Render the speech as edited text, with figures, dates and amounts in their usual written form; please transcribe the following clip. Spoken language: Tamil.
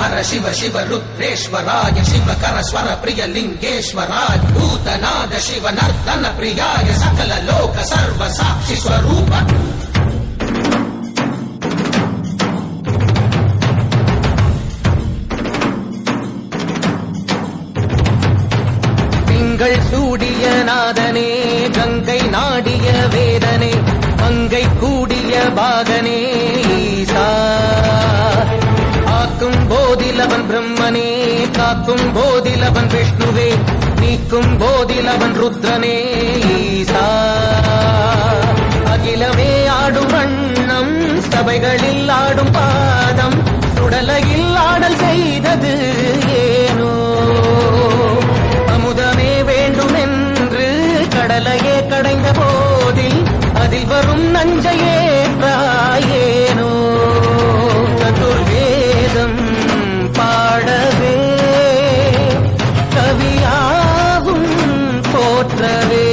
हर शिव शिव रुद्रेश्वराय शिवकर स्वर प्रिय लिंगेश्वराय भूतनाद शिव नर्तन प्रियाय सकल लोक सर्व साक्षि स्वरूप திங்கள் சூடிய நாதனே கங்கை நாடிய வேதனே மங்கை கூடிய பாகனே ஈசா ஆக்கும் போதிலவன் பிரம்மனே காக்கும் போதிலவன் விஷ்ணுவே நீக்கும் போதிலவன் ருத்ரனே ஈசா அகிலமே ஆடும் வண்ணம் சபைகளில் ஆடும் பாதம் சுடலையில் ஆடல் செய்தது ஏனோ அமுதமே வேண்டுமென்று கடலையே கடைந்த போதில் அதில் வரும் நஞ்சையே பிராயேனோ சதுர்வேதம் பாடவே கவியாகும் போற்றவே